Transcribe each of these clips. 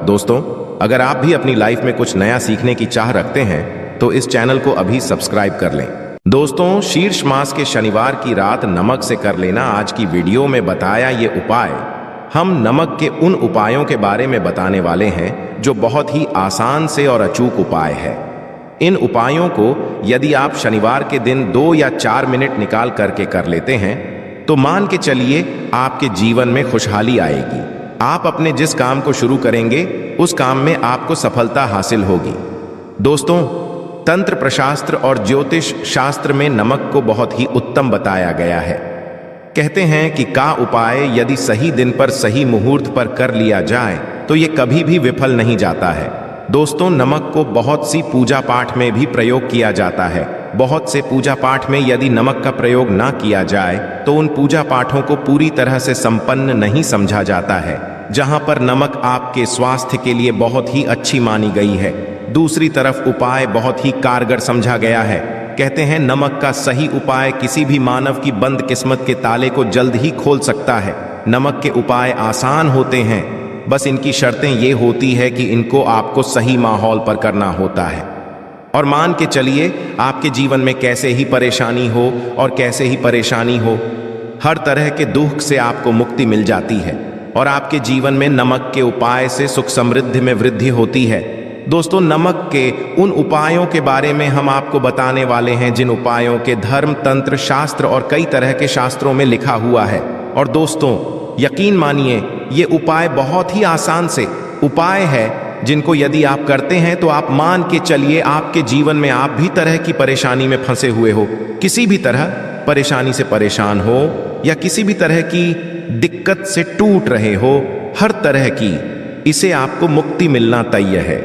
दोस्तों, अगर आप भी अपनी लाइफ में कुछ नया सीखने की चाह रखते हैं तो इस चैनल को अभी सब्सक्राइब कर लें। दोस्तों, शीर्ष मास के शनिवार की रात नमक से कर लेना आज की वीडियो में बताया ये उपाय। हम नमक के उन उपायों के बारे में बताने वाले हैं जो बहुत ही आसान से और अचूक उपाय है। इन उपायों को यदि आप शनिवार के दिन 2 या 4 मिनट निकाल करके कर लेते हैं तो मान के चलिए आपके जीवन में खुशहाली आएगी। आप अपने जिस काम को शुरू करेंगे उस काम में आपको सफलता हासिल होगी। दोस्तों, तंत्र प्रशास्त्र और ज्योतिष शास्त्र में नमक को बहुत ही उत्तम बताया गया है। कहते हैं कि का उपाय यदि सही दिन पर सही मुहूर्त पर कर लिया जाए तो ये कभी भी विफल नहीं जाता है। दोस्तों, नमक को बहुत सी पूजा पाठ में भी प्रयोग किया जाता है। बहुत से पूजा पाठ में यदि नमक का प्रयोग ना किया जाए तो उन पूजा पाठों को पूरी तरह से संपन्न नहीं समझा जाता है। जहां पर नमक आपके स्वास्थ्य के लिए बहुत ही अच्छी मानी गई है, दूसरी तरफ उपाय बहुत ही कारगर समझा गया है। कहते हैं नमक का सही उपाय किसी भी मानव की बंद किस्मत के ताले को जल्द ही खोल सकता है। नमक के उपाय आसान होते हैं, बस इनकी शर्तें ये होती है कि इनको आपको सही माहौल पर करना होता है। और मान के चलिए आपके जीवन में कैसे ही परेशानी हो और कैसे ही परेशानी हो, हर तरह के दुख से आपको मुक्ति मिल जाती है और आपके जीवन में नमक के उपाय से सुख समृद्धि में वृद्धि होती है। दोस्तों, नमक के उन उपायों के बारे में हम आपको बताने वाले हैं जिन उपायों के धर्म, तंत्र, शास्त्र और कई तरह के शास्त्रों में लिखा हुआ है। और दोस्तों, यकीन मानिए ये उपाय बहुत ही आसान से उपाय है जिनको यदि आप करते हैं तो आप मान के चलिए आपके जीवन में आप भी तरह की परेशानी में फंसे हुए हो, किसी भी तरह परेशानी से परेशान हो या किसी भी तरह की दिक्कत से टूट रहे हो, हर तरह की इसे आपको मुक्ति मिलना तय है।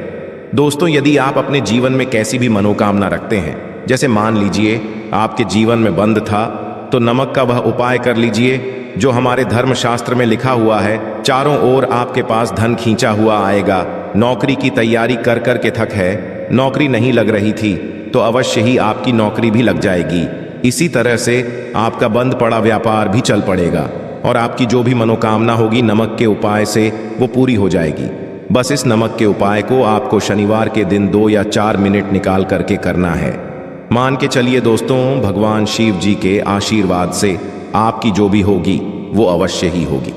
दोस्तों, यदि आप अपने जीवन में कैसी भी मनोकामना रखते हैं, जैसे मान लीजिए आपके जीवन में बंद था तो नमक का वह उपाय कर लीजिए जो हमारे धर्मशास्त्र में लिखा हुआ है। चारों ओर आपके पास धन खींचा हुआ आएगा। नौकरी की तैयारी कर कर के थक है, नौकरी नहीं लग रही थी तो अवश्य ही आपकी नौकरी भी लग जाएगी। इसी तरह से आपका बंद पड़ा व्यापार भी चल पड़ेगा और आपकी जो भी मनोकामना होगी नमक के उपाय से वो पूरी हो जाएगी। बस इस नमक के उपाय को आपको शनिवार के दिन 2 या 4 मिनट निकाल करके करना है। मान के चलिए दोस्तों, भगवान शिव जी के आशीर्वाद से आपकी जो भी होगी वो अवश्य ही होगी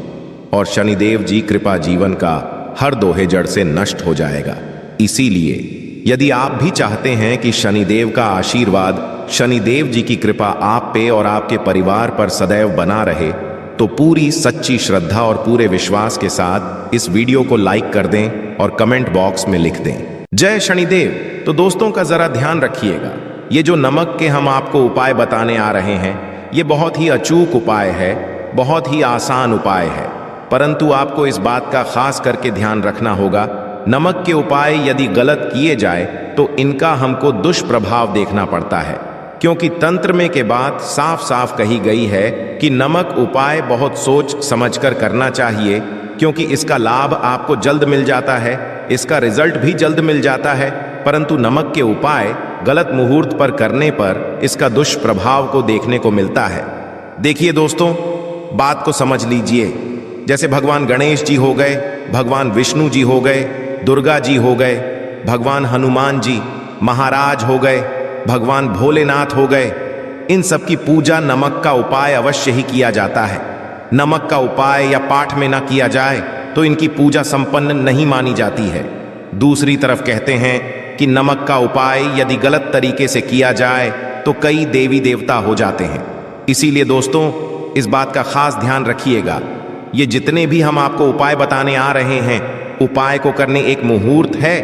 और शनिदेव जी कृपा जीवन का हर दोहे जड़ से नष्ट हो जाएगा। इसीलिए यदि आप भी चाहते हैं कि शनिदेव का आशीर्वाद, शनिदेव जी की कृपा आप पे और आपके परिवार पर सदैव बना रहे तो पूरी सच्ची श्रद्धा और पूरे विश्वास के साथ इस वीडियो को लाइक कर दें और कमेंट बॉक्स में लिख दें जय शनिदेव। तो दोस्तों का जरा ध्यान रखिएगा, ये जो नमक के हम आपको उपाय बताने आ रहे हैं ये बहुत ही अचूक उपाय है, बहुत ही आसान उपाय है, परंतु आपको इस बात का खास करके ध्यान रखना होगा। नमक के उपाय यदि गलत किए जाए तो इनका हमको दुष्प्रभाव देखना पड़ता है, क्योंकि तंत्र में के बात साफ साफ कही गई है कि नमक उपाय बहुत सोच समझकर करना चाहिए, क्योंकि इसका लाभ आपको जल्द मिल जाता है, इसका रिजल्ट भी जल्द मिल जाता है। परंतु नमक के उपाय गलत मुहूर्त पर करने पर इसका दुष्प्रभाव को देखने को मिलता है। देखिए दोस्तों, बात को समझ लीजिए। जैसे भगवान गणेश जी हो गए, भगवान विष्णु जी हो गए, दुर्गा जी हो गए, भगवान हनुमान जी महाराज हो गए, भगवान भोलेनाथ हो गए, इन सब की पूजा नमक का उपाय अवश्य ही किया जाता है। नमक का उपाय या पाठ में ना किया जाए तो इनकी पूजा संपन्न नहीं मानी जाती है। दूसरी तरफ कहते हैं कि नमक का उपाय यदि गलत तरीके से किया जाए तो कई देवी देवता हो जाते हैं। इसीलिए दोस्तों इस बात का खास ध्यान रखिएगा। ये जितने भी हम आपको उपाय बताने आ रहे हैं, उपाय को करने एक मुहूर्त है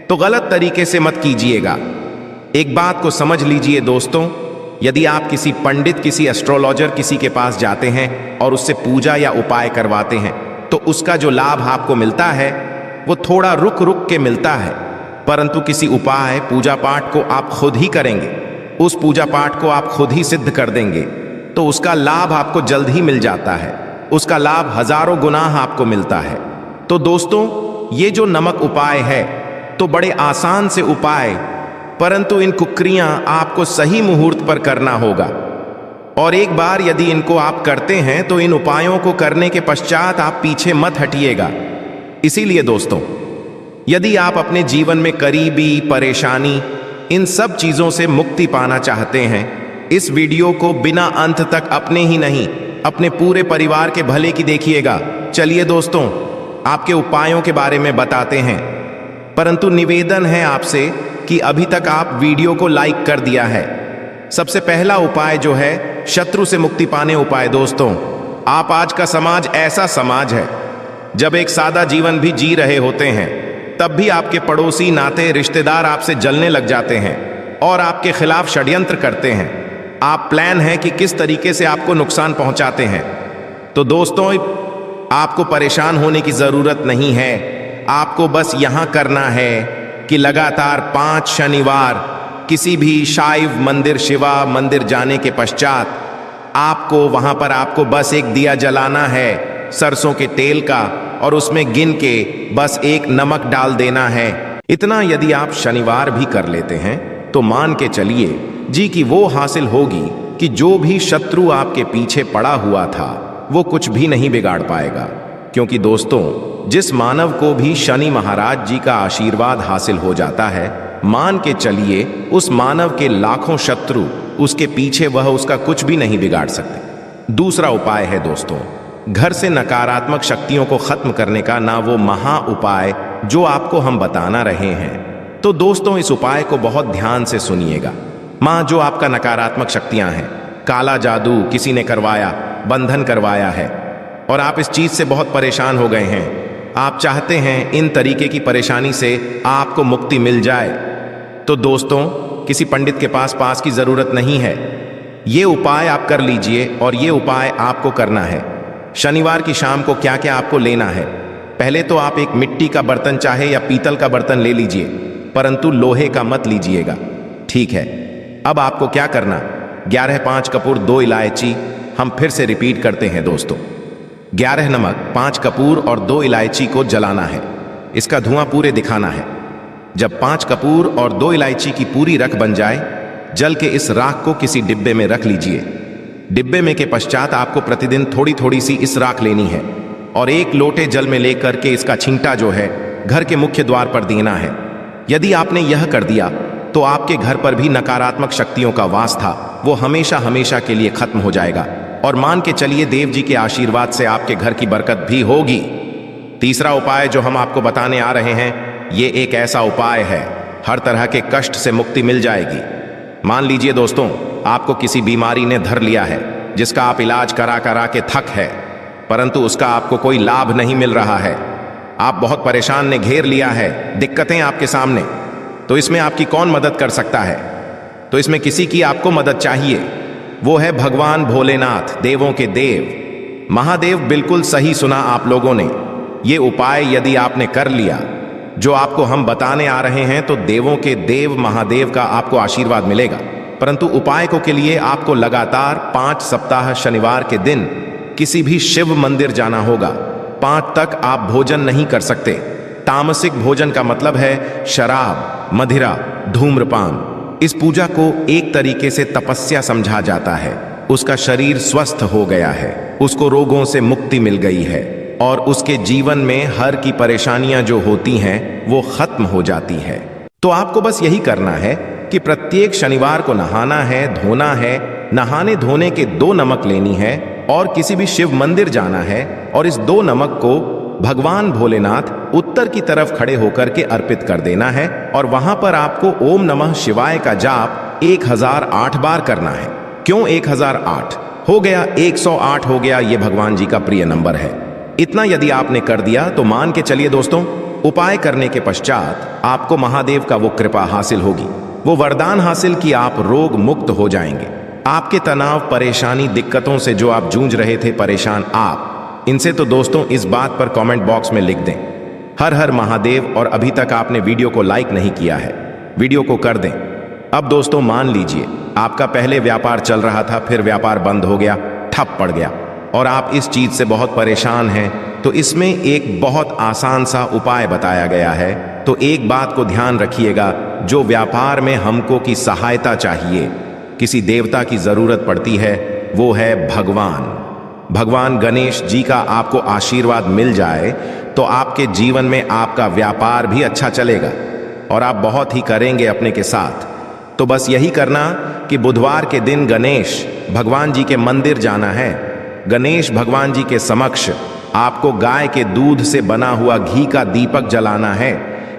तो गलत तरीके से मत कीजिएगा। एक बात को समझ लीजिए दोस्तों, यदि आप किसी पंडित, किसी एस्ट्रोलॉजर, किसी के पास जाते हैं और उससे पूजा या उपाय करवाते हैं तो उसका जो लाभ आपको मिलता है वो थोड़ा रुक रुक के मिलता है, परंतु किसी उपाय, पूजा पाठ को आप खुद ही करेंगे, उस पूजा पाठ को आप खुद ही सिद्ध कर देंगे तो उसका लाभ आपको जल्द ही मिल जाता है, उसका लाभ हजारों गुना आपको मिलता है। तो दोस्तों, ये जो नमक उपाय है तो बड़े आसान से उपाय, परंतु इन कुक्रियां आपको सही मुहूर्त पर करना होगा। और एक बार यदि इनको आप करते हैं तो इन उपायों को करने के पश्चात आप पीछे मत हटिएगा। इसीलिए दोस्तों यदि आप अपने जीवन में करीबी, परेशानी, इन सब चीजों से मुक्ति पाना चाहते हैं, इस वीडियो को बिना अंत तक अपने ही नहीं, अपने पूरे परिवार के भले की देखिएगा। चलिए दोस्तों, आपके उपायों के बारे में बताते हैं, परंतु निवेदन है आपसे कि अभी तक आप वीडियो को लाइक कर दिया है। सबसे पहला उपाय जो है शत्रु से मुक्ति पाने उपाय। दोस्तों, आप आज का समाज ऐसा समाज है जब एक सादा जीवन भी जी रहे होते हैं, तब भी आपके पड़ोसी, नाते, रिश्तेदार आपसे जलने लग जाते हैं और आपके खिलाफ षड्यंत्र करते हैं। आप प्लान है कि किस तरीके से आपको नुकसान पहुंचाते हैं। तो दोस्तों, आपको परेशान होने की जरूरत नहीं है। आपको बस यहां करना है कि लगातार 5 शनिवार किसी भी शैव मंदिर, शिवा मंदिर जाने के पश्चात आपको वहां पर आपको बस एक दिया जलाना है सरसों के तेल का, और उसमें गिन के बस एक नमक डाल देना है। इतना यदि आप शनिवार भी कर लेते हैं तो मान के चलिए जी कि वो हासिल होगी कि जो भी शत्रु आपके पीछे पड़ा हुआ था वो कुछ भी नहीं बिगाड़ पाएगा। क्योंकि दोस्तों, जिस मानव को भी शनि महाराज जी का आशीर्वाद हासिल हो जाता है, मान के चलिए उस मानव के लाखों शत्रु उसके पीछे वह उसका कुछ भी नहीं बिगाड़ सकते। दूसरा उपाय है दोस्तों, घर से नकारात्मक शक्तियों को खत्म करने का ना वो महा उपाय जो आपको हम बताना रहे हैं। तो दोस्तों, इस उपाय को बहुत ध्यान से सुनिएगा। मां, जो आपका नकारात्मक शक्तियां हैं, काला जादू किसी ने करवाया, बंधन करवाया है और आप इस चीज से बहुत परेशान हो गए हैं, आप चाहते हैं इन तरीके की परेशानी से आपको मुक्ति मिल जाए, तो दोस्तों, किसी पंडित के पास की जरूरत नहीं है। ये उपाय आप कर लीजिए और ये उपाय आपको करना है। शनिवार की शाम को क्या क्या आपको लेना है? पहले तो आप एक मिट्टी का बर्तन चाहे या पीतल का बर्तन ले लीजिए, परंतु लोहे का मत लीजिएगा, ठीक है। अब आपको क्या करना, 11 5 कपूर, 2 इलायची, हम फिर से रिपीट करते हैं दोस्तों, 11 नमक, 5 कपूर और 2 इलायची को जलाना है। इसका धुआं पूरे दिखाना है। जब 5 कपूर और 2 इलायची की पूरी रख बन जाए, जल के इस राख को किसी डिब्बे में रख लीजिए। डिब्बे में के पश्चात आपको प्रतिदिन थोड़ी थोड़ी सी इस राख लेनी है और एक लोटे जल में लेकर के इसका छींटा जो है घर के मुख्य द्वार पर देना है। यदि आपने यह कर दिया तो आपके घर पर भी नकारात्मक शक्तियों का वास था वो हमेशा हमेशा के लिए खत्म हो जाएगा और मान के चलिए देव जी के आशीर्वाद से आपके घर की बरकत भी होगी। तीसरा उपाय जो हम आपको बताने आ रहे हैं, ये एक ऐसा उपाय है, हर तरह के कष्ट से मुक्ति मिल जाएगी। मान लीजिए दोस्तों, आपको किसी बीमारी ने धर लिया है जिसका आप इलाज करा करा के थक है, परंतु उसका आपको कोई लाभ नहीं मिल रहा है। आप बहुत परेशान ने घेर लिया है, दिक्कतें आपके सामने। तो इसमें आपकी कौन मदद कर सकता है? तो इसमें किसी की आपको मदद चाहिए, वो है भगवान भोलेनाथ, देवों के देव महादेव। बिल्कुल सही सुना आप लोगों ने। ये उपाय यदि आपने कर लिया जो आपको हम बताने आ रहे हैं, तो देवों के देव महादेव का आपको आशीर्वाद मिलेगा। परंतु उपाय को के लिए आपको लगातार 5 सप्ताह शनिवार के दिन किसी भी शिव मंदिर जाना होगा। 5 तक आप भोजन नहीं कर सकते। तामसिक भोजन का मतलब है शराब, मदिरा, धूम्रपान। इस पूजा को एक तरीके से तपस्या समझा जाता है। उसका शरीर स्वस्थ हो गया है, उसको रोगों से मुक्ति मिल गई है और उसके जीवन में हर की परेशानियां जो होती हैं वो खत्म हो जाती है। तो आपको बस यही करना है कि प्रत्येक शनिवार को नहाना है, धोना है, नहाने धोने के 2 नमक लेनी है और किसी भी शिव मंदिर जाना है और इस 2 नमक को भगवान भोलेनाथ उत्तर की तरफ खड़े होकर के अर्पित कर देना है और वहां पर आपको ओम नमः शिवाय का जाप 1008 बार करना है। क्यों 1008? हो गया 108 हो गया, ये भगवान जी का प्रिय नंबर है। इतना यदि आपने कर दिया तो मान के चलिए दोस्तों, उपाय करने के पश्चात आपको महादेव का वो कृपा हासिल होगी, वो वरदान हासिल कि आप रोग मुक्त हो जाएंगे। आपके तनाव, परेशानी, दिक्कतों से जो आप जूझ रहे थे परेशान आप, इनसे तो दोस्तों इस बात पर कमेंट बॉक्स में लिख दें हर हर महादेव। और अभी तक आपने वीडियो को लाइक नहीं किया है, वीडियो को कर दें। अब दोस्तों मान लीजिए आपका पहले व्यापार चल रहा था, फिर व्यापार बंद हो गया, ठप पड़ गया और आप इस चीज से बहुत परेशान हैं, तो इसमें एक बहुत आसान सा उपाय बताया गया है। तो एक बात को ध्यान रखिएगा, जो व्यापार में हमको की सहायता चाहिए, किसी देवता की जरूरत पड़ती है, वो है भगवान। भगवान गणेश जी का आपको आशीर्वाद मिल जाए तो आपके जीवन में आपका व्यापार भी अच्छा चलेगा और आप बहुत ही करेंगे अपने के साथ। तो बस यही करना कि बुधवार के दिन गणेश भगवान जी के मंदिर जाना है। गणेश भगवान जी के समक्ष आपको गाय के दूध से बना हुआ घी का दीपक जलाना है।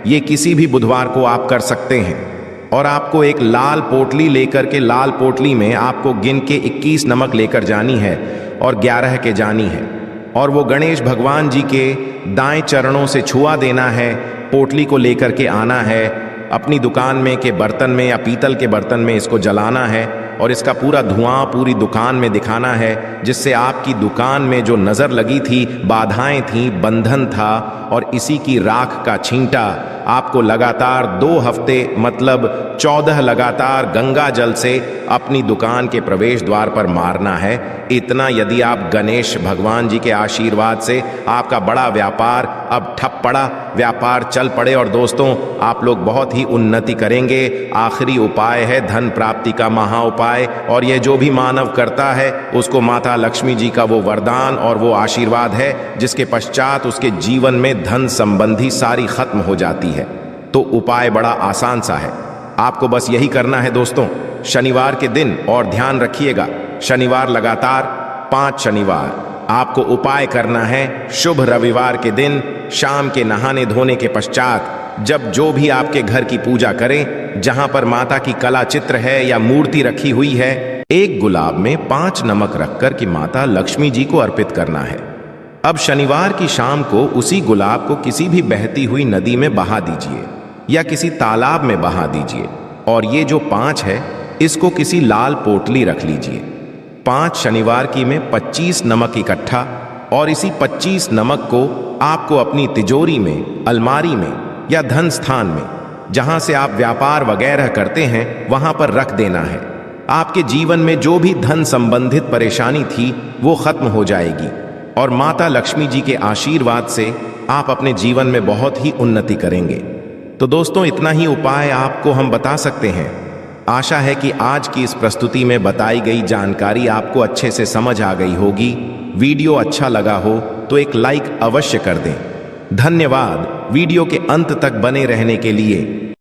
ये किसी भी बुधवार को आप कर सकते हैं। और आपको एक लाल पोटली लेकर के, लाल पोटली में आपको गिन के 21 नमक लेकर जानी है और 11 के जानी है और वो गणेश भगवान जी के दाएं चरणों से छुआ देना है। पोटली को लेकर के आना है, अपनी दुकान में के बर्तन में या पीतल के बर्तन में इसको जलाना है और इसका पूरा धुआं पूरी दुकान में दिखाना है, जिससे आपकी दुकान में जो नज़र लगी थी, बाधाएं थी, बंधन था और इसी की राख का छींटा आपको लगातार 2 हफ्ते मतलब 14 लगातार गंगा जल से अपनी दुकान के प्रवेश द्वार पर मारना है। इतना यदि आप गणेश भगवान जी के आशीर्वाद से आपका बड़ा व्यापार अब ठप पड़ा, व्यापार चल पड़े और दोस्तों आप लोग बहुत ही उन्नति करेंगे। आखिरी उपाय है धन प्राप्ति का महा उपाय, और यह जो भी मानव करता है उसको माता लक्ष्मी जी का वो वरदान और वो आशीर्वाद है, जिसके पश्चात उसके जीवन में धन संबंधी सारी खत्म हो जाती है। तो उपाय बड़ा आसान सा है, आपको बस यही करना है दोस्तों। शनिवार के दिन, और ध्यान रखिएगा, शनिवार लगातार 5 शनिवार आपको उपाय करना है। शुभ रविवार के दिन शाम के नहाने धोने के पश्चात जब जो भी आपके घर की पूजा करें, जहां पर माता की कला चित्र है या मूर्ति रखी हुई है, एक गुलाब में 5 नमक रखकर कि माता लक्ष्मी जी को अर्पित करना है। अब शनिवार की शाम को उसी गुलाब को किसी भी बहती हुई नदी में बहा दीजिए या किसी तालाब में बहा दीजिए, और ये जो 5 है इसको किसी लाल पोटली रख लीजिए। 5 शनिवार की में 25 नमक इकट्ठा, और इसी 25 नमक को आपको अपनी तिजोरी में, अलमारी में या धन स्थान में, जहां से आप व्यापार वगैरह करते हैं, वहां पर रख देना है। आपके जीवन में जो भी धन संबंधित परेशानी थी वो खत्म हो जाएगी और माता लक्ष्मी जी के आशीर्वाद से आप अपने जीवन में बहुत ही उन्नति करेंगे। तो दोस्तों इतना ही उपाय आपको हम बता सकते हैं। आशा है कि आज की इस प्रस्तुति में बताई गई जानकारी आपको अच्छे से समझ आ गई होगी। वीडियो अच्छा लगा हो तो एक लाइक अवश्य कर दें। धन्यवाद वीडियो के अंत तक बने रहने के लिए।